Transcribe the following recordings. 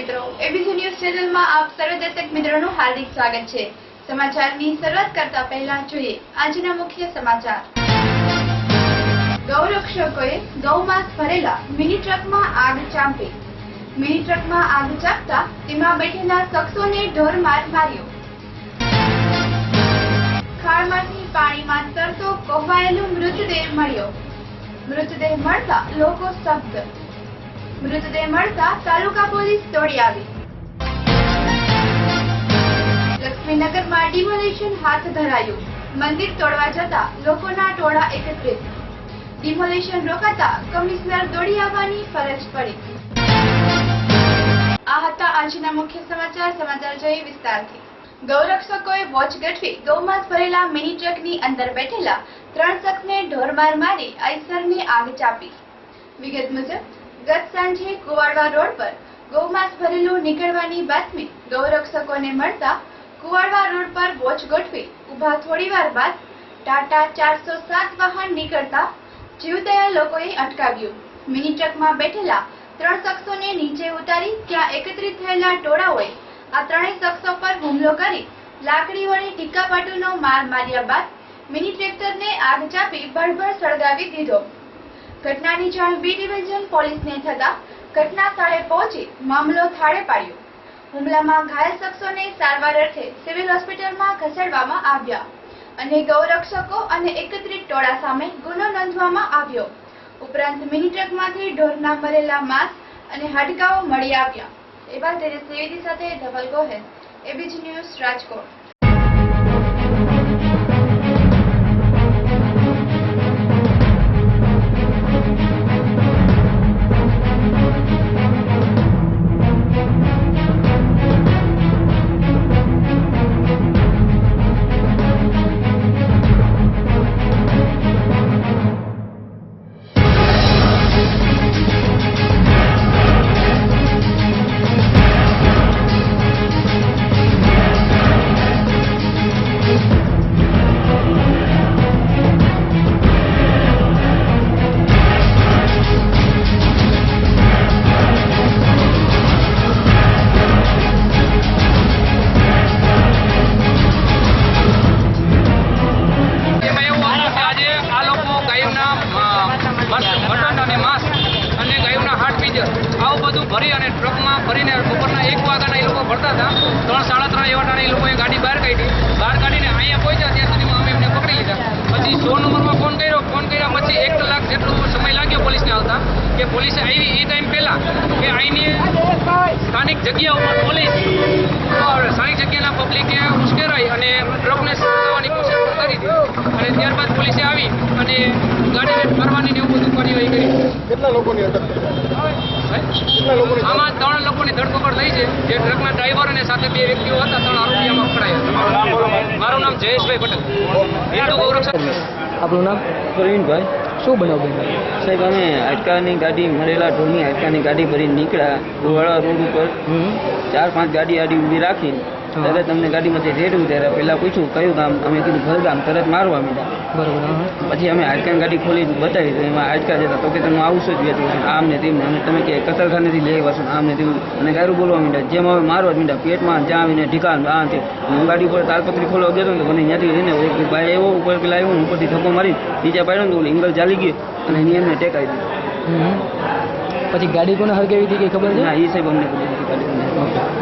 મિત્રો, ABC news ચેનલમાં આપ સર્વ દર્શક મિત્રોનું હાર્દિક સ્વાગત છે। સમાચારની શરૂઆત કરતા પહેલા જોઈએ આજના મુખ્ય સમાચાર। ગૌરક્ષકોએ ગૌમાંસ ભરેલા મિની ટ્રકમાં આગ ચાંપી। મિની ટ્રકમાં આગ ચાંપતા તેમાં બેઠેલા શખ્સોને ઢોરમાર માર્યો। ખાણમાંથી પાણીમાં તરતો કોહવાયેલો મૃતદેહ મળ્યો। મૃતદેહ મળતા લોકો સ્તબ્ધ। મૃતદેહ મળતા તાલુકા પોલીસ દોડી આવી। લક્ષ્મીનગરમાં ડિમોલેશન હાથ ધરાયું। મંદિર તોડવા જતા લોકોના ટોળા એકત્રિત। ડિમોલેશન રોકાતા કમિશનર દોડી આવવાની ફરજ પડી। આ હતા આજના મુખ્ય સમાચાર। સમાચાર જોઈએ વિસ્તારથી। ગૌરક્ષકોએ વોચ ગઠવી ગૌમાંસ ભરેલા મિની ટ્રકની અંદર બેઠેલા 3 શખ્સને ઢોરમાર મારી આઈસરને આગ ચાંપી। વિગત મુજબ ગત સાંજે કુવાડવા રોડ પર ગૌમાંસ ભરેલું નીકળવાની બાતમી ગૌરક્ષકોને મળતા કુવાડવા રોડ પર વોચ ગોઠવી ઉભા થોડીવાર બાદ ટાટા 407 વાહન નીકળતા જીવદયા લોકોએ અટકાવ્યું। મિની ટ્રકમાં બેઠેલા 3 શખ્સોને નીચે ઉતારી ત્યાં એકત્રિત થયેલા ટોળાઓએ આ ત્રણેય શખ્સો પર હુમલો કરી લાકડી વડે ટીકાપાટુનો માર માર્યા બાદ મિની ટ્રેક્ટરને આગ ચાંપી બળબળ સળગાવી દીધો। ઘટનાની જાણ બી ડિવિઝન પોલીસને થતા ઘટના સ્થળે પહોંચી મામલો થાળે પાડ્યો। હુમલામાં ઘાયલ શખ્સોને સારવાર અર્થે સિવિલ હોસ્પિટલમાં ખસેડવામાં આવ્યા અને ગૌરક્ષકો અને એકત્રિત ટોળા સામે ગુનો નોંધવામાં આવ્યો। ઉપરાંત મિની ટ્રકમાંથી ઢોરના મરેલા માંસ અને હાડકાઓ મળી આવ્યા। એવા તેજસ ત્રિવેદી સાથે Dhaval Gohel, ABC news Rajkot. Mutton અને માંસ અને ગાયોના હાડ પીજર આવું બધું ભરી અને ટ્રકમાં ભરીને બપોરના 1 વાગ્યાના એ લોકો ભરતા હતા। 3-3:30 એવા ટાણે એ લોકોએ ગાડી બહાર કાઢીને અહીંયા પહોંચ્યા ત્યાં સુધીમાં અમે એમને પકડી લીધા। પછી 100 નંબરમાં ફોન કર્યા પછી 1 કલાક જેટલો સમય લાગ્યો પોલીસને આવતા કે પોલીસે આવી એ ટાઈમ પહેલાં કે અહીંની સ્થાનિક જગ્યા ઉપર પોલીસ સ્થાનિક જગ્યાના પબ્લિકે ઉશ્કેરાઈ અને ટ્રકને સળગાવવાની કોશિશ કરી હતી અને ત્યારબાદ પોલીસે આવી અને ગાડીને ફરવાની એવું બધું કાર્યવાહી કરી। કેટલા લોકોની અટક આમાં 3 લોકોની ધરપકડ થઈ છે, જે ટ્રકના ડ્રાઈવર અને સાથે 2 વ્યક્તિઓ હતા। 3 આરોપીઓમાં પકડાયા। મારું નામ જયેશભાઈ પટેલ, હિન્દુ ગૌરક્ષક। આપણું નામ? પ્રવીણભાઈ। શું બનાવ બન્યો સાહેબ? અમે હાડકાની ગાડી મરેલા ઢોરની હાડકાની ગાડી ભરીને નીકળ્યા ગોવાળા રોડ ઉપર 4-5 ગાડી આડી ઊભી રાખીને ત્યારે તમને ગાડીમાંથી રેડ ઉતાર્યા। પહેલાં પૂછ્યું કયું ગામ? અમે કીધું ભલગામ। તરત મારવા માંડ્યા। બરોબર। પછી અમે હાડકાની ગાડી ખોલી બતાવી તો એમાં હાડકા જતા તો કે તમે આવશો જ વેચવું છે આમ ને તેમ અને તમે કે કતલખાનેથી લઈ આવશો આમ ને તેવું અને ગારું બોલવા માંડ્યા। જેમ હવે મારવા જ માંડ્યા પેટમાં જ્યાં આવીને ઢીકાણ આ તે હું ગાડી ઉપર તાલપત્રી ખોલવા ગયો તો મને ત્યાંથી લઈને એક ભાઈ એવો ઉપર પેલા આવ્યો ઉપરથી ધક્કો મારી નીચે પાડ્યો ને તો એંગલ ચાલી ગયો અને એની એમને ટેકાઈ દીધું। પછી ગાડી કોને હરગાવી હતી કઈ ખબર છે? ના, એ સાહેબ અમને ખબર નથી ગાડી કોને।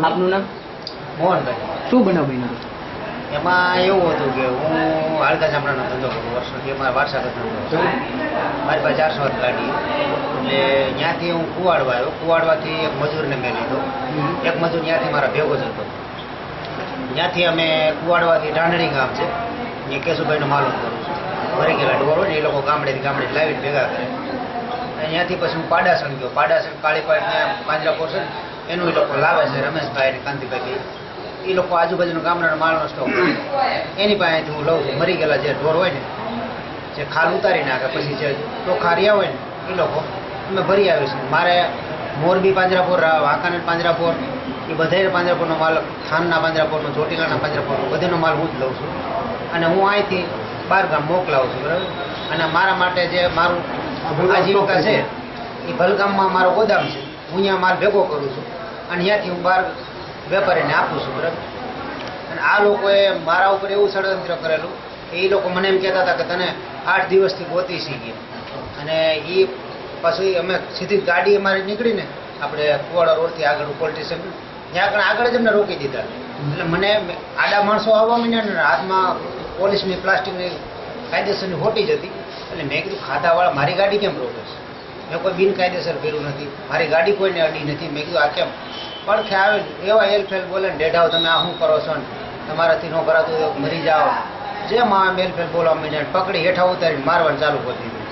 આપનું નામ? મોહનભાઈ. શું બનાવ બન્યો હતો? એમાં એવું હતું કે હું હાલકા ચામડાનો ધંધો કરું વર્ષોથી, અમારા વારસાગત ધંધો. મારી પાસે 400 વાળી ગાડી, એટલે ત્યાંથી હું કુવાડવા આવ્યો. કુવાડવાથી એક મજૂરને મેં લીધો. એક મજૂર ત્યાંથી મારા ભેગો જ હતો. ત્યાંથી અમે કુવાડવાથી ઢાંડણી ગામ છે, એ કેશુભાઈનો માલ કરું છું. ભરી ગયેલા ઢોર હોય ને એ લોકો ગામડેથી લાવીને ભેગા કરે. અને ત્યાંથી પછી હું પાડાસણ ગયો. પાડાસણ કાળીપાડ ત્યાં પાંજરાપોર છે ને, એનું એ લોકો લાવે છે, રમેશભાઈ અને કાંતિભાઈ. એ લોકો આજુબાજુના ગામડાનો માલનો સ્ટોક એની પાસેથી હું લઉં છું. મરી ગયેલા જે ઢોર હોય ને, જે ખાલ ઉતારી નાખે, પછી જે ચોખા રહ્યા હોય ને, એ લોકો અમે ભરી આવીશું. મારે મોરબી પાંજરાપોર, વાંકાનેર પાંજરાપોર, એ બધાય પાંજરાપોરનો માલ, થાનના પાંજરાપોરનો, ચોટીલાના પાંજરાપોરનો બધીનો માલ હું જ લઉં છું. અને હું અહીંથી 12 ગામ મોકલાવું છું, બરાબર. અને મારા માટે જે મારું આજીવિકા છે એ ભલગામમાં મારો ગોદામ છે, હું અહીંયા માલ ભેગો કરું છું અને ત્યાંથી હું 12 વેપારીને આપું છું, બરાબર. અને આ લોકોએ મારા ઉપર એવું ષડયંત્ર કરેલું કે એ લોકો મને એમ કહેતા હતા કે તને 8 દિવસથી ગોતી શીખી. અને એ પછી અમે સીધી ગાડી અમારી નીકળીને આપણે કુવાડા રોડથી આગળ પોલીસ સ્ટેશન ત્યાં આગળ જ અમને રોકી દીધા. એટલે મને આડા માણસો આવવા માંડ્યા ને હાથમાં પોલીસની પ્લાસ્ટિકની કાયદેસરની હોટી જ હતી. એટલે મેં કીધું ખાધાવાળા મારી ગાડી કેમ રોકે છે? મેં કોઈ બિનકાયદેસર કર્યું નથી, મારી ગાડી કોઈને અડી નથી. મેં કીધું આ કેમ પડખે આવે એવા એલફેલ બોલે ને, ડેઢાવ તમે આ શું કરો છો ને, તમારાથી ન કરાતું તો મરી જાઓ, જે માં એલફેલ બોલવા માંડ્યા. પકડી હેઠા ઉતારીને મારવાનું ચાલુ કરી દીધું.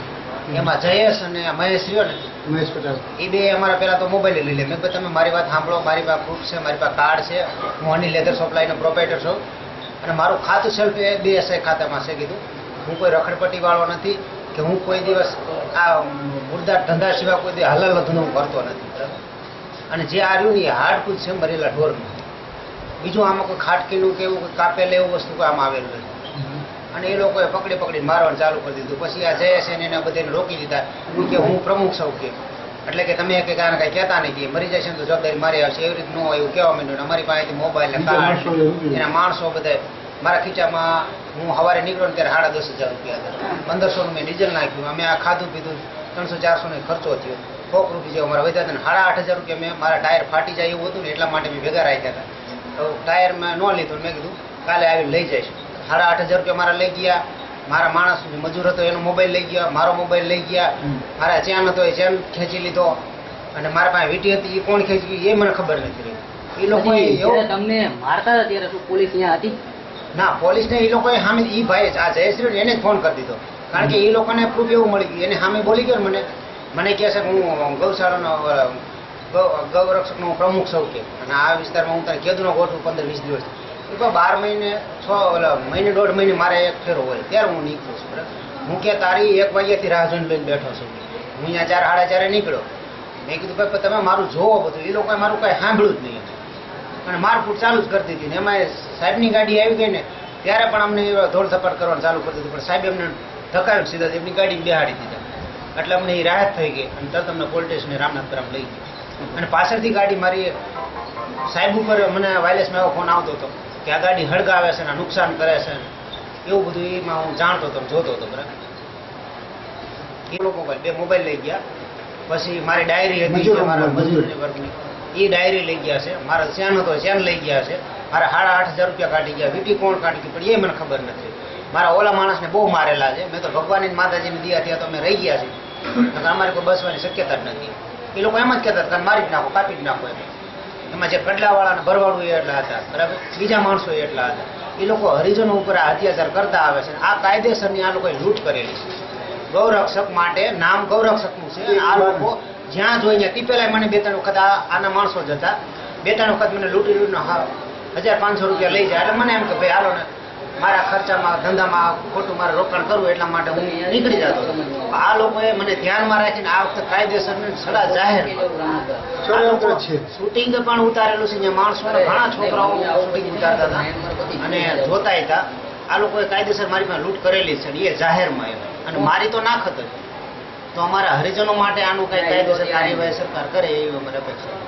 એમાં જયેશ અને મહેશ રહ્યો ને, એ બે અમારા પહેલા તો મોબાઈલ લઈ લે. મેં કહ્યું તમે મારી વાત સાંભળો, મારી પાસે પ્રૂફ છે, મારી પાસે કાર્ડ છે, હું હની લેધર સપ્લાયનો પ્રોપરાઇટર છું અને મારું ખાતું સેલ્ફ એ BSI ખાતામાં છે. કીધું હું કોઈ રખડપટ્ટી વાળો નથી કે હું કોઈ દિવસ આ મુર્દા ધંધા સિવાય કોઈ દિવસ હલાલ ધંધો હું કરતો નથી, બરાબર. અને જે આ રહ્યું ને એ હાડકૂદ છે મરેલા ઢોરનું. બીજું આમાં કોઈ ખાટકીનું કે એવું કોઈ કાપેલ એવું વસ્તુ કોઈ આમાં આવેલું નથી. અને એ લોકોએ પકડી મારવાનું ચાલુ કરી દીધું. પછી આ જયેશ એને બધાને રોકી દીધા કે હું પ્રમુખ છું કે, એટલે કે તમે કે કાંઈ કહેતા નહીં કે મરી જશે ને તો જવાબદારી મારી આવશે, એવી રીતે ન હોય એવું કહેવા માંડ્યું. અમારી પાસેથી મોબાઈલ ને કાર્ડ, એના માણસો બધા મારા ખીચામાં. હું સવારે નીકળ્યો ને ત્યારે 10,500 રૂપિયા હતા. 1500નું મેં ડીઝલ નાખ્યું. અમે આ ખાધું પીધું 300-400 નો ખર્ચો થયો. ₹100 જેવો મારા વધ્યા હતા. 8,500 રૂપિયા મેં મારા ટાયર ફાટી જાય એવું હતું ને એટલા માટે મેં ભેગા રાખ્યા હતા. તો ટાયર મેં ન લીધું. મેં કીધું કાલે આવીને લઈ જઈશ. 8,500 રૂપિયા મારા લઈ ગયા. મારા માણસ મજૂર હતો એનો મોબાઈલ લઈ ગયા, મારો મોબાઈલ લઈ ગયા. મારા ચેન હતો એ ચેન ખેંચી લીધો. અને મારા પાસે વીટી હતી એ કોણ ખેંચી એ મને ખબર નથી રહી. એ લોકોએ એવું તમને મારતા હતા ત્યારે શું પોલીસ અહીંયા હતી? ના, પોલીસને એ લોકોએ સામે એ ભાઈ આ જયેશ્રી એને જ ફોન કરી દીધો. કારણ કે એ લોકોને પ્રૂફ એવું મળી ગયું. એને સામે બોલી ગયો ને મને કહે છે કે હું ગૌશાળાનો ગૌરક્ષકનો પ્રમુખ છું કે, અને આ વિસ્તારમાં હું તને કેદુનો ગોઠવું 15-20 દિવસ. એ તો 12 મહિને 1.5 મહિને મારે એક ફેરો હોય ત્યારે હું નીકળું છું, બરાબર. હું કે તારી 1 વાગ્યાથી રાહ જોઈને લઈને બેઠો છું. હું અહીંયા 4-4:30 નીકળ્યો. મેં કીધું ભાઈ તમે મારું જોવો બધું. એ લોકોએ મારું કાંઈ સાંભળ્યું જ નહીં અને મારકૂટ ચાલુ જ કરી દીધી. ને એમાં સાહેબની ગાડી આવી ગઈ ને ત્યારે પણ અમને ધોળ ધપાટ કરવાનું ચાલુ કરી દીધું. પણ સાહેબ એમને ધકાવ્યું સીધા એમની ગાડીને બેહાડી દીધા. એટલે અમને એ રાહત થઈ ગઈ અને તરત અમને પોલીસ સ્ટેશને રામનાથપુરમ લઈ ગઈ. અને પાછળથી ગાડી મારી સાહેબ ઉપર મને વાયરલેસમાં એવો ફોન આવતો હતો કે આ ગાડી હળગાવે છે ને નુકસાન કરે છે ને એવું બધું એમાં હું જાણતો હતો, જોતો હતો, બરાબર. એ લોકો 2 મોબાઈલ લઈ ગયા. પછી મારી ડાયરી હતી મારા મજૂરની વર્ગની, એ ડાયરી લઈ ગયા છે. મારો ચેન હતો ચેન લઈ ગયા છે. મારા 8,500 રૂપિયા કાઢી ગયા. વીટી કોણ કાઢી ગઈ પણ એ મને ખબર નથી. મારા ઓલા માણસને બહુ મારેલા છે. મેં તો ભગવાનની માતાજીની દિયા થયા તો અમે રહી ગયા છીએ. અમારે કોઈ બસવાની શક્યતા જ નથી. એ લોકો એમ જ કહેતા હતા મારી જ નાખો, કાપી જ નાખો. એમાં જે કડલાવાળા ને ભરવાડું એટલા હતા, બરાબર. બીજા માણસો એટલા હતા. એ લોકો હરિજનો ઉપર અત્યાચાર કરતા આવે છે. આ કાયદેસરની આ લોકોએ લૂંટ કરેલી છે. ગૌરક્ષક માટે નામ ગૌરક્ષકનું છે. આ લોકો જ્યાં જોઈને ટીપેલા મને 2-3 વખત આના માણસો જ હતા. 2-3 વખત મને લૂંટી 1,500 રૂપિયા લઈ જાય. એટલે મને એમ કે ભાઈ હાલો ને મારા ખર્ચામાં ધંધામાં ખોટું મારે રોકાણ કરવું એટલા માટે હું નીકળી જતો. આ લોકોએ મને ધ્યાનમાં રાખીને આ વખતે કાયદેસર સડા જાહેર શૂટિંગ પણ ઉતારેલું છે. ત્યાં માણસો ઘણા છોકરાઓ શૂટિંગ ઉતારતા હતા અને જોતા હતા. આ લોકોએ કાયદેસર મારી પાસે લૂંટ કરેલી છે એ જાહેરમાં અને મારી તો ના ખત. તો અમારા હરિજનો માટે આનું કઈ કાયદેસર કાર્યવાહી સરકાર કરે એવી અમારી અપેક્ષા.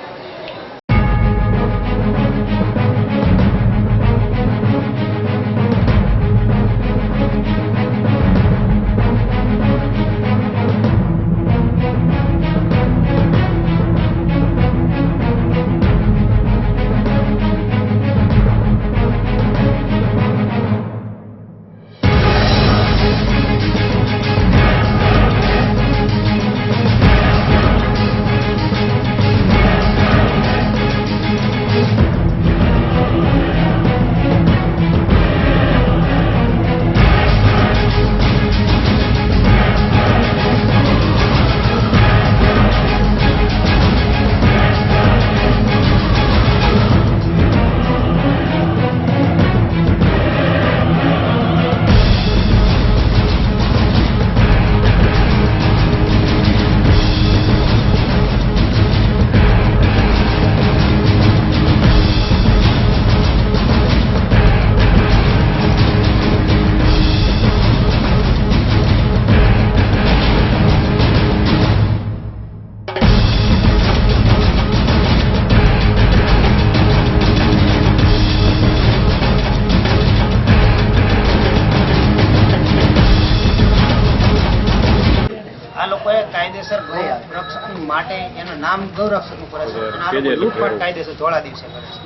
કામ ગૌરક્ષકનું કરે છે અને આ લોકો લૂંટફાટ કાયદેસર ધોળા દિવસે કરે છે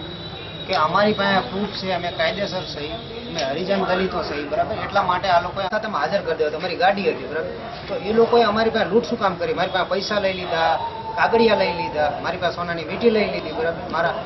કે અમારી પાસે પ્રૂફ છે, અમે કાયદેસર સહી, અમે હરિજન દલિતો સહી, બરાબર, એટલા માટે આ લોકોએ તમે હાજર કરી દેવા. તમારી ગાડી હતી, બરાબર, તો એ લોકોએ અમારી પાસે લૂંટ શું કામ કરી? મારી પાસે પૈસા લઈ લીધા, કાગળિયા લઈ લીધા, મારી પાસે સોનાની વીંટી લઈ લીધી, બરાબર. મારા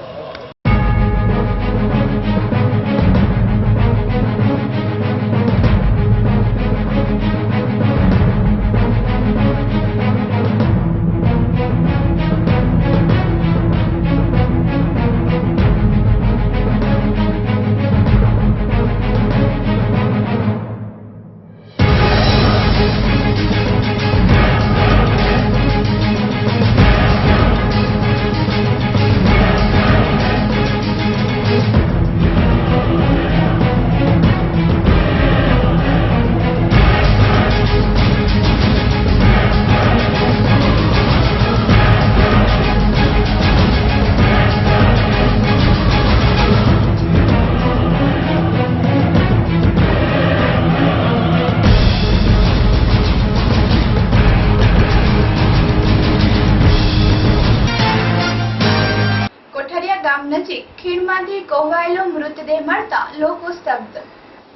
ગામ નજીક ખીણમાંથી કોહવાયેલો મૃતદેહ મળતા લોકો સ્તબ્ધ.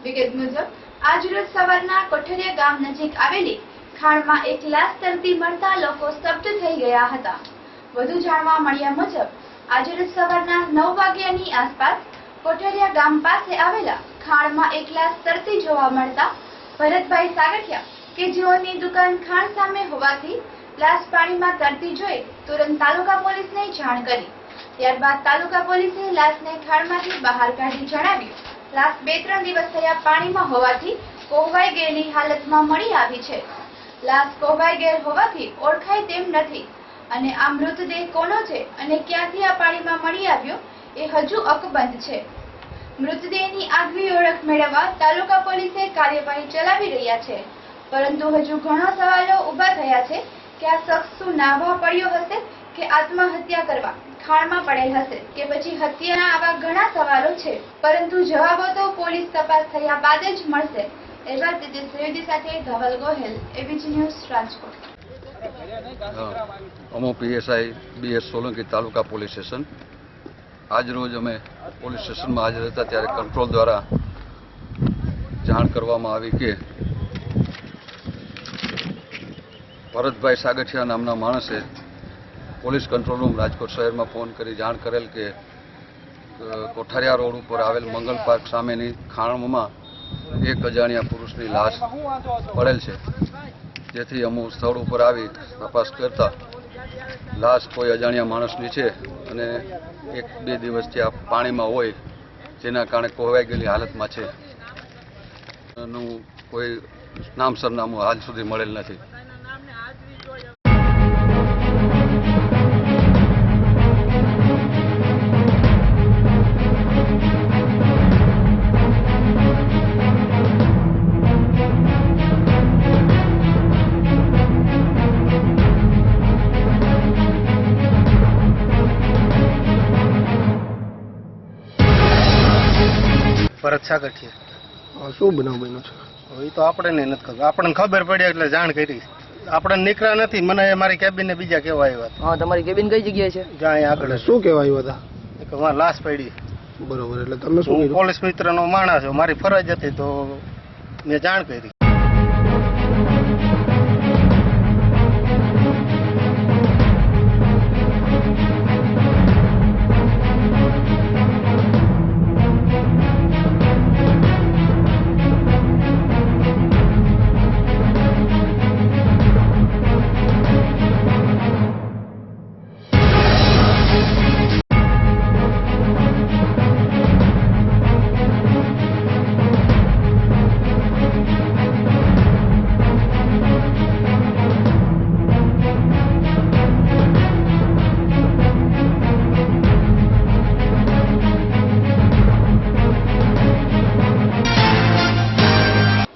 વિગત મુજબ આજરોજ સવારના કોઠરિયા ગામ નજીક આવેલી ખાણમાં એક લાશ તરતી મળતા લોકો સ્તબ્ધ થઈ ગયા હતા. વધુ જાણવા મળ્યા મુજબ આજરોજ સવારના 9 વાગ્યાની આસપાસ કોઠરિયા ગામ પાસે આવેલા ખાણમાં એક લાશ તરતી જોવા મળતા ભરતભાઈ સાગઠિયા કે જેઓની દુકાન ખાણ સામે હોવાથી લાશ પાણીમાં તરતી જોઈ તુરંત તાલુકા પોલીસને જાણ કરી. ત્યારબાદ તાલુકા પોલીસે લાશને ખાણમાંથી બહાર કાઢી જણાવ્યું, લાશ 2-3 દિવસ થયા પાણીમાં હોવાથી કોહવાઈ ગયેલી હાલતમાં મળી આવી છે. લાશ કોહવાઈ ગયેલ હોવાથી ઓળખાય તેમ નથી અને આ મૃતદેહ કોનો છે અને ક્યાંથી આ પાણીમાં મળી આવ્યો એ હજુ અકબંધ છે. મૃતદેહની આગવી ઓળખ મેળવવા તાલુકા પોલીસે કાર્યવાહી ચલાવી રહ્યા છે, પરંતુ હજુ ઘણા સવાલો ઊભા થયા છે કે આ શખ્સ શું નાહવા પડ્યો હશે કે આત્મહત્યા કરવા ખાણમાં પડેલ હશે કે પછી હત્યાના. આવા ઘણા સવાલો છે, પરંતુ જવાબો તો પોલીસ તપાસ થયા બાદ જ મળશે. એવા તેજસ ત્રિવેદી સાથે ધવલ ગોહેલ, એબીજી ન્યૂઝ, રાજકોટ. અમો પીએસઆઈ BS સોલંકી તાલુકા પોલીસ સ્ટેશન. આજ રોજ અમે પોલીસ સ્ટેશનમાં હાજર હતા ત્યારે કંટ્રોલ દ્વારા જાણ કરવામાં આવી કે ભરતભાઈ સાગઠિયા નામના માણસે પોલીસ કંટ્રોલ રૂમ રાજકોટ શહેરમાં ફોન કરી જાણ કરેલ કે કોઠારિયા રોડ ઉપર આવેલ મંગલ પાર્ક સામેની ખાણમાં એક અજાણ્યા પુરુષની લાશ પડેલ છે. જેથી અમુ સ્થળ ઉપર આવી તપાસ કરતા લાશ કોઈ અજાણ્યા માણસની છે અને 1-2 દિવસથી આ પાણીમાં હોય જેના કારણે કોહવાઈ ગયેલી હાલતમાં છે. એનું કોઈ નામ સરનામું હાલ સુધી મળેલ નથી. ભરત સાગઠિયા. શું બનાવ બન્યો છે? એ તો આપણને નથી ખબર, આપણને ખબર પડી એટલે જાણ કરી. આપણને નીકળ્યા નથી, મને મારી કેબિન ને બીજા કેવા આવ્યા. હા, તમારી કેબિન કઈ જગ્યાએ છે? જ્યાં આગળ. શું કહેવા આવ્યા હતા? કે મારી લાશ પડી. બરોબર, એટલે તમે શું હું કીધું? પોલીસ મિત્રનો માણસ છું, મારી ફરજ હતી તો મેં જાણ કરી.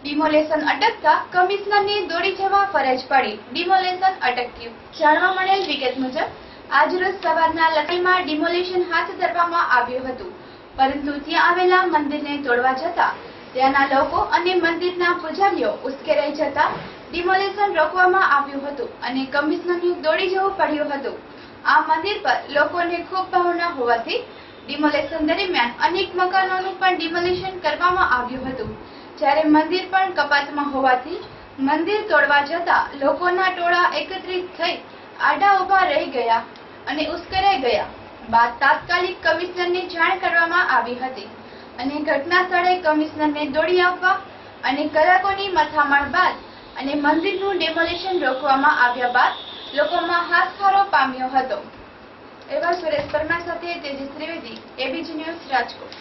ડિમોલેશન અટકતા કમિશનરની દોડી જવા ફરજ પડી. ડિમોલેશન અટક્યું. જાણવા મળેલ વિગત મુજબ આજરોજ સવારના લખીમાં ડિમોલેશન હાથ ધરવામાં આવ્યું હતું, પરંતુ ત્યાં આવેલા મંદિરને તોડવા જતા ત્યાંના લોકો અને મંદિરના પૂજારીઓ ઉશ્કેરાઈ જતા ડિમોલેશન રોકવામાં આવ્યું હતું અને કમિશનરને દોડી જવું પડ્યું હતું. આ મંદિર પર લોકોને ખૂબ ભાવના હોવાથી ડિમોલેશન દરમિયાન અનેક મકાનોનું પણ ડિમોલેશન કરવામાં આવ્યું હતું. જ્યારે મંદિર પણ કપાતમાં હોવાથી મંદિર તોડવા જતા લોકોના ટોળા એકત્રિત થઈ આડા ઊભા રહી ગયા અને ઉશ્કેરાઈ ગયા. બાદ તાત્કાલિક કમિશનરને જાણ કરવામાં આવી હતી અને ઘટના સ્થળે કમિશનરને દોડી આવવા અને કલાકોની મથામણ બાદ અને મંદિરનું ડેમોલેશન રોકવામાં આવ્યા બાદ લોકોમાં હાશકારો પામ્યો હતો. એવા સુરેશ પરમાર સાથે તેજસ ત્રિવેદી, એબીજી ન્યૂઝ, રાજકોટ.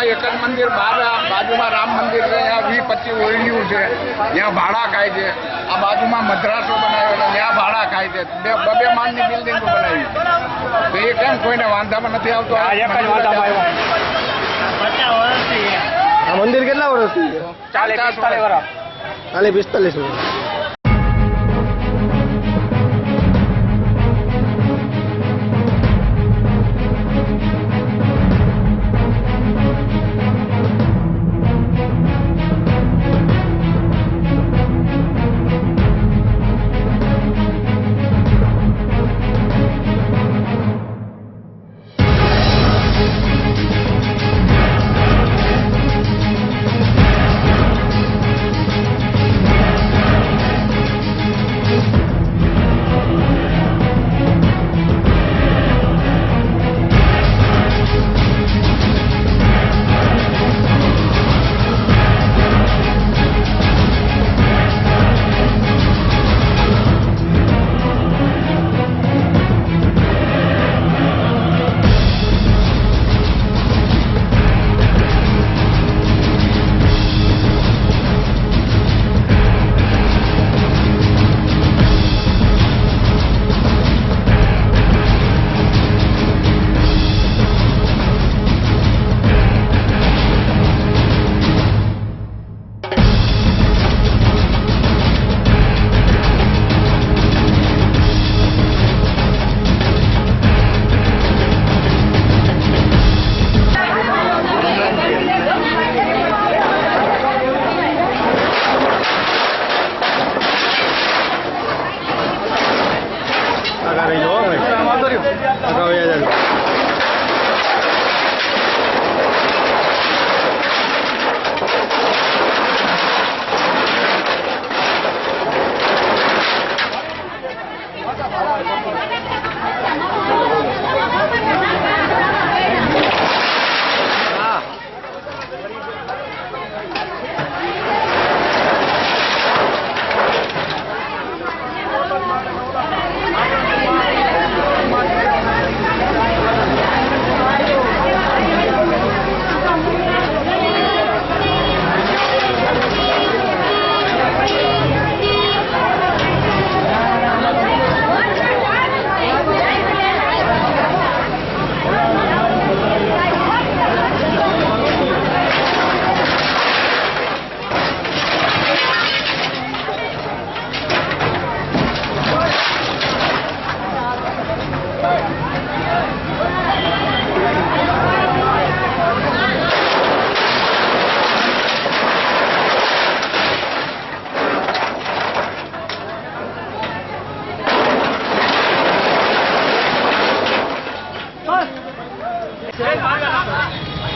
એક જ મંદિર બાજુમાં રામ મંદિર છે, ત્યાં 20-25 ઓરડીયું છે, ત્યાં ભાડા ખાય છે. આ બાજુમાં મદ્રાસો બનાવ્યો છે, ત્યાં ભાડા ખાય છે. બે માળની બિલ્ડિંગો બનાવી તો એ કેમ કોઈને વાંધામાં નથી આવતો? આ મંદિર કેટલા વર્ષથી છે? 40-45 વર્ષ. 40-45 વર્ષ.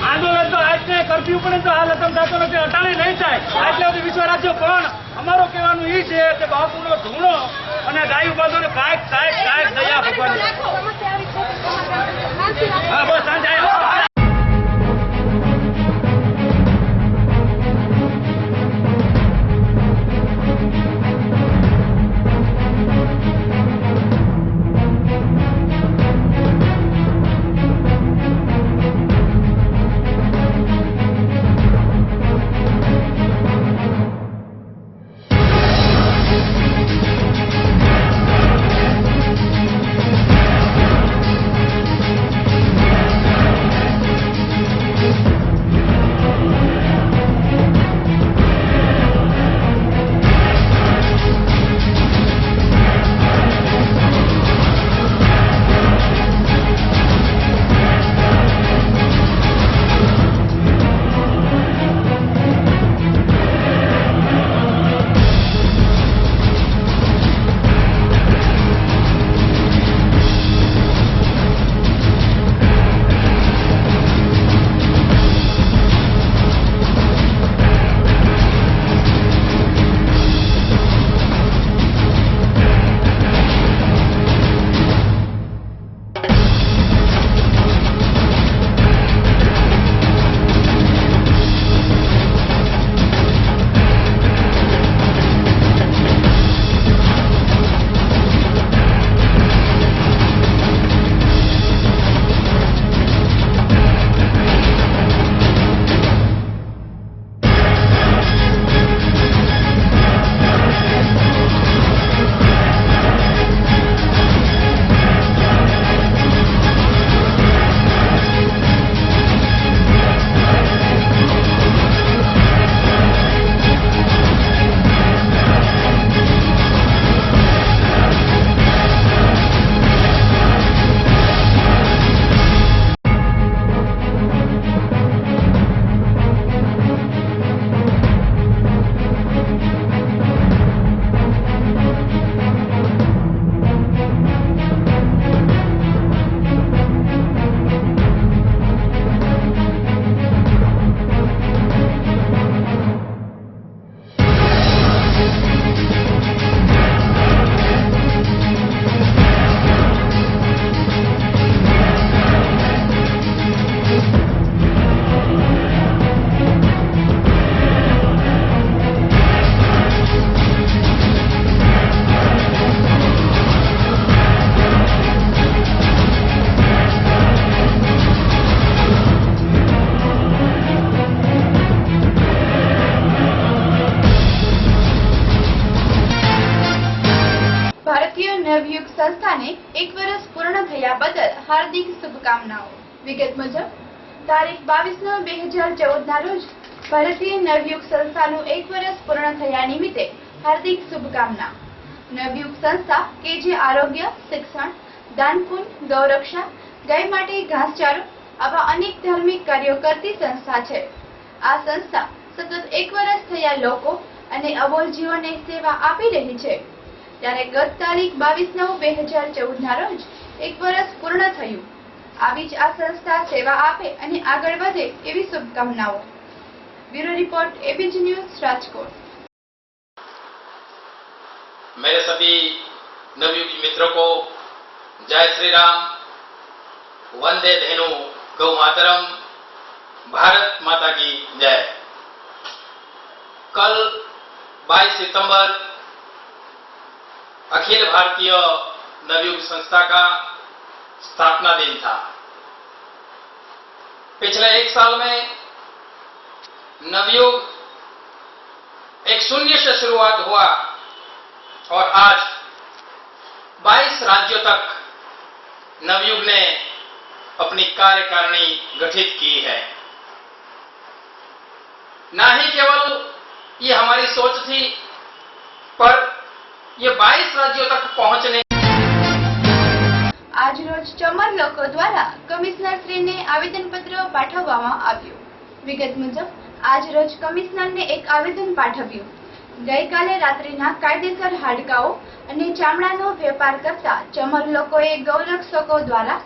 આંદોલન તો આજને કરફ્યુ પણ તો હાલ ખતમ થતો નથી, અટાણી નહીં થાય એટલે બધી વિશ્વ રાજ્યો. પણ અમારો કહેવાનું એ છે કે બાપુનો ધૂણો અને ગાયું બાંધોને કાંઈક દયા ભગવાન. હા બસ સાંજે થયા બદલ હાર્દિક શુભકામનાઓ. વિગત મુજબ તારીખ 22/9/2014 ના રોજ ભારતીય નવયુગ સંસ્થાનું 1 વર્ષ પૂર્ણ થયા નિમિત્તે હાર્દિક શુભકામના. નવયુગ સંસ્થા કે જે આરોગ્ય, શિક્ષણ, દાનપુણ્ય, ગૌરક્ષા, ગાય માટે ઘાસચારો આવા અનેક ધાર્મિક કાર્યો કરતી સંસ્થા છે. આ સંસ્થા સતત 1 વર્ષ થયા લોકો અને અબોલ જીવોને સેવા આપી રહી છે. ત્યારે ગત તારીખ 22/9/2014 ના રોજ 1 વર્ષ પૂર્ણ થયું. આવી જ આ સંસ્થા સેવા આપે અને આગળ વધે એવી શુભકામનાઓ. Bureau report ABG news Rajkot. मेरे सभी नवयुगी मित्रों को जय श्री राम, वंदे धेनु, गौ मातरम, भारत माता की जय। कल 22 सितंबर अखिल भारतीय नवयुग संस्था का स्थापना दिन था। पिछले 1 साल में नवयुग एक शून्य से शुरुआत हुआ और आज 22 राज्यों तक नवयुग ने अपनी कार्यकारिणी गठित की है। ना ही केवल ये हमारी सोच थी, पर ये 22 राज्यों तक पहुंचने आज रोज चमर लोको द्वारा कमिश्नर श्री ने आवेदन पत्र पाठववामां आव्युं। विगत मुजब आज रोज कमिश्नर ने एक आवेदन पाठव्યું। ગઈકાલે રાત્રિના કાયદેસર હાડકાઓ અને ચામડાનો વેપાર કરતા ચમર લોકોએ ગૌરક્ષકો દ્વારા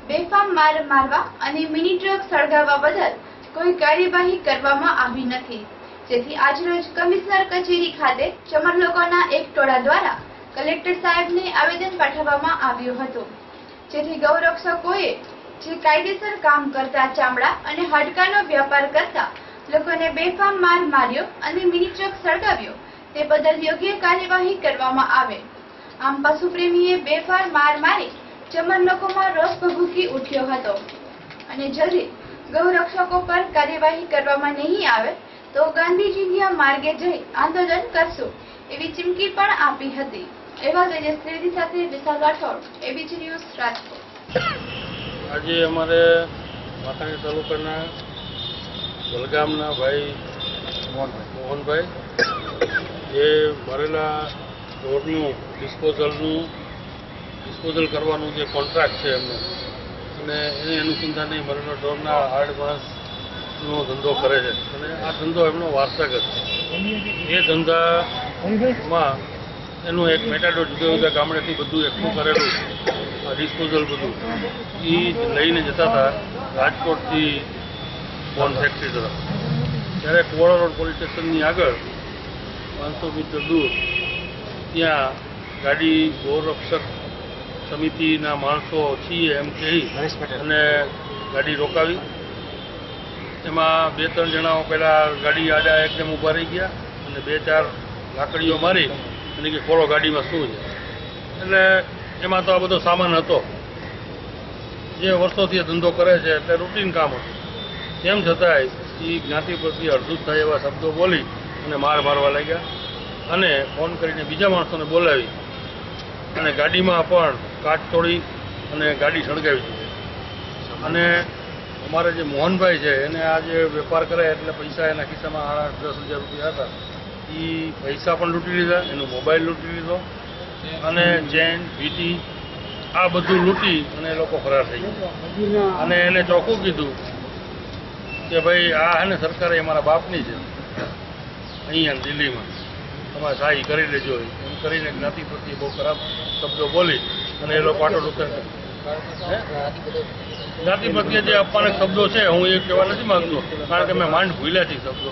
બેફામ માર મારવા અને મિની ટ્રક સળગાવવા બદલ કોઈ કાર્યવાહી કરવામાં આવી નથી, જેથી આજરોજ કમિશનર કચેરી ખાતે ચમર લોકોના એક ટોળા દ્વારા કલેક્ટર સાહેબને આવેદન પાઠવવામાં આવ્યું હતું, જેથી ગૌરક્ષકોએ જે કાયદેસર કામ કરતા ચામડા અને હાડકાનો વ્યાપાર કરતા લોકોને બેફામ માર માર્યો અને મિની ટ્રક સળગાવ્યો તે બદલ યોગ્ય કાર્યવાહી કરવામાં આવે. આમ પશુપ્રેમીએ બેફામ માર મારી ચમર લોકોમાં રોષ ભભૂકી ઉઠ્યો હતો અને જલ્દી ગૌરક્ષકો પર કાર્યવાહી કરવામાં નહીં આવે તો ગાંધીજીના માર્ગે જઈ આંદોલન કરશું એવી ચીમકી પણ આપી હતી. એવા તેજસ ત્રિવેદી સાથે વિશાલ રાઠોડ, એબીજી ન્યૂઝ રાજકોટ. આજે અમારે વાંકાનેર તાલુકાના વલગામના ભાઈ મોહનભાઈ જે ભરેલા ઢોરનું ડિસ્પોઝલ કરવાનું જે કોન્ટ્રાક્ટ છે એમનો, અને એની અનુસંધાને ભરેલા ઢોરના હાડ માંસનો ધંધો કરે છે અને આ ધંધો એમનો વારસાગત છે. એ ધંધામાં એનું એક મેટાડોર જુદા જુદા ગામડેથી બધું એકઠું કરેલું આ ડિસ્પોઝલ બધું એ લઈને જતા હતા રાજકોટથી બોન ફેક્ટરી તરફ. ત્યારે કુવાડા રોડ પોલીસ સ્ટેશનની આગળ 500 મીટર દૂર ત્યાં ગાડી ગૌરક્ષક સમિતિના માણસો છીએ એમ કહી અને ગાડી રોકાવી. એમાં 2-3 જણાઓ પહેલાં ગાડી આડા એકદમ ઊભા રહી ગયા અને 2-4 લાકડીઓ મારી અને કે ખોળો ગાડીમાં શું છે. એટલે એમાં તો આ બધો સામાન હતો જે વર્ષોથી ધંધો કરે છે એટલે રૂટીન કામ હતું. તેમ છતાંય એ જ્ઞાતિ પ્રત્યે અડધૂત થાય એવા શબ્દો બોલી અને મારવા લાગ્યા અને ફોન કરીને બીજા માણસોને બોલાવી અને ગાડીમાં પણ કાચ તોડી અને ગાડી સળગાવી દીધી. અને અમારે જે મોહનભાઈ છે એને આ જે વેપાર કરે એટલે પૈસા એના ખિસ્સામાં 8-10 હજાર રૂપિયા હતા, એ પૈસા પણ લૂંટી લીધા, એનો મોબાઈલ લૂંટી લીધો અને ચેન વીટી આ બધું લૂંટી અને એ લોકો ફરાર થઈ ગયા. અને એને ચોખ્ખું કીધું કે ભાઈ આ હે ને સરકારે અમારા બાપની છે અહીંયા દિલ્હીમાં, તમારે સહાય કરી લેજો એમ કરીને જ્ઞાતિ પ્રત્યે બહુ ખરાબ શબ્દો બોલી અને એ લોકો આટો ડોક્ટર જ્ઞાતિ પ્રત્યે જે અપમાનક શબ્દો છે હું એ કહેવા નથી માગતો, કારણ કે મેં માંડ ભૂલ્યા છે શબ્દો,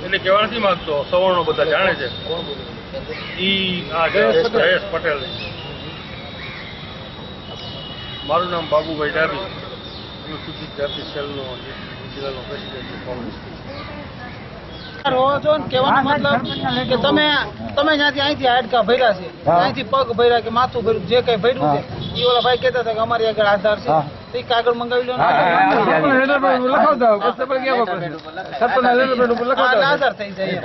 એટલે કહેવા નથી માગતો. સવર્ણો બધા જાણે છે. એ આ જયેશ પટેલ, મારું નામ બાબુભાઈ ડાબી, અનુસૂચિત જાતિ સેલનો જિલ્લાનો પ્રેસિડેન્ટ છે કોંગ્રેસ. રહો છો ને કહેવાનો મતલબ કે તમે જ્યાંથી અહીંથી હાડકા ભર્યા છે, અહીંથી પગ ભર્યા કે માથું ભર્યું, જે કઈ ભર્યું છે એ ઓલા ભાઈ કહેતા હતા કે અમારી આગળ આધાર છે, તો એ કાગળ મંગાવી લો ને આધાર થઈ જાય.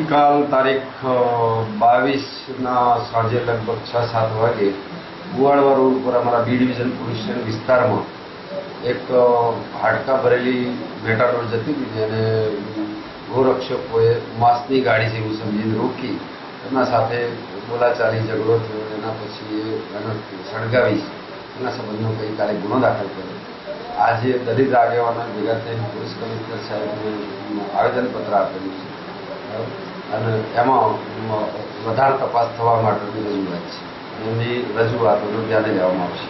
ગઈકાલ તારીખ 22ના સાંજે લગભગ 6-7 વાગે ગુવાડવા રોડ ઉપર અમારા બી ડિવિઝન પોલીસ સ્ટેશન વિસ્તારમાં એક હાડકા ભરેલી મેટાડોર જતી હતી જેને ગોરક્ષકોએ માસની ગાડી છે એવું સમજીને રોકી એના સાથે બોલાચાલી ઝઘડો થયો. એના પછી એને સળગાવી એના સંબંધનો ગઈકાલે ગુનો દાખલ કર્યો. આજે દલિત આગેવાનો ભેગા થઈને પોલીસ કમિશનર સાહેબને આવેદનપત્ર આપેલું છે અને એમાં વધારે તપાસ થવા માટેની રજૂઆત છે. એમની રજૂઆતોનું ધ્યાને લેવામાં આવશે.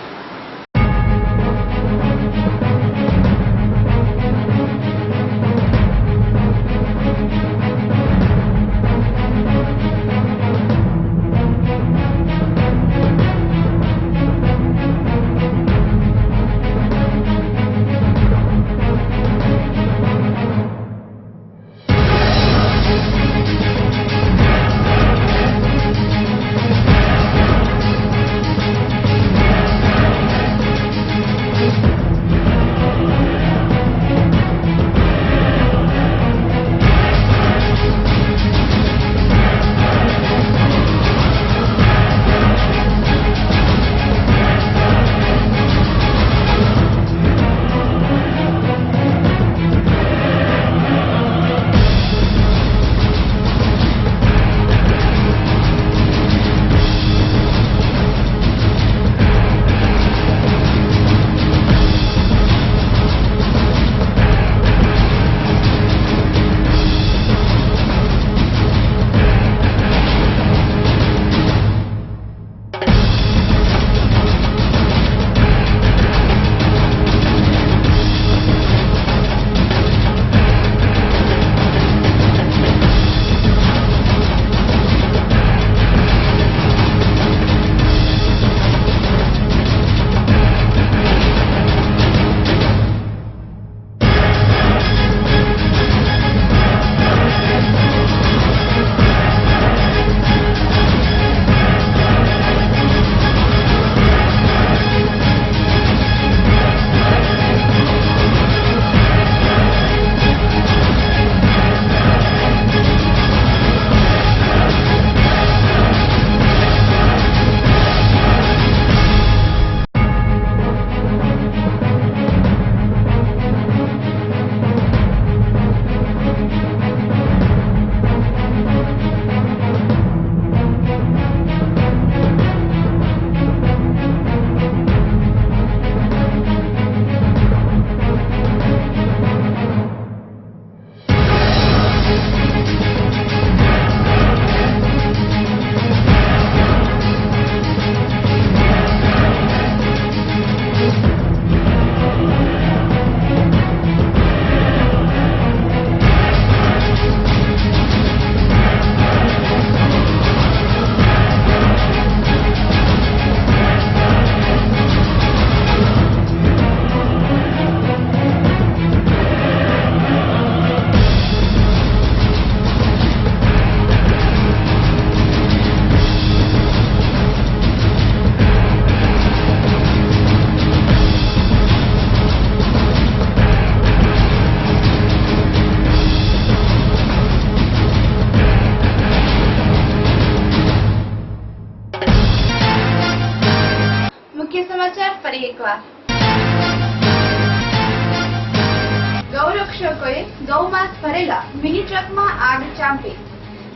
ગૌરક્ષકોએ ગૌમાંસ ભરેલા મિની ટ્રકમાં આગ ચાંપી.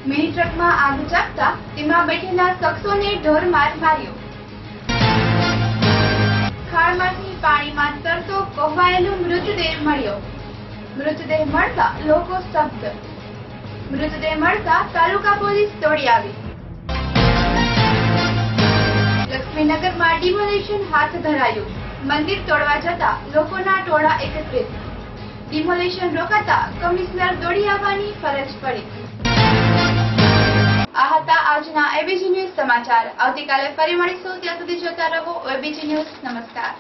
મિની ટ્રકમાં આગ ચાંપતા તેમાં બેઠેલા શખ્સોને ઢોરમાર માર્યો. ખાણમાંથી પાણીમાં તરતો કોહવાયેલો મૃતદેહ મળ્યો. મૃતદેહ મળતા લોકો સ્તબ્ધ. મૃતદેહ મળતા તાલુકા પોલીસ દોડી આવી. લક્ષ્મીનગરમાં ડિમોલેશન હાથ ધરાયું. મંદિર તોડવા જતા લોકોના ટોળા એકત્રિત. ડિમોલેશન રોકાતા કમિશનર દોડી આવવાની ફરજ પડી. આ હતા આજના એબીજી ન્યૂઝ સમાચાર. આવતીકાલે ફરી મળીશું. ત્યાં સુધી જોતા રહો એબીજી ન્યૂઝ. નમસ્કાર.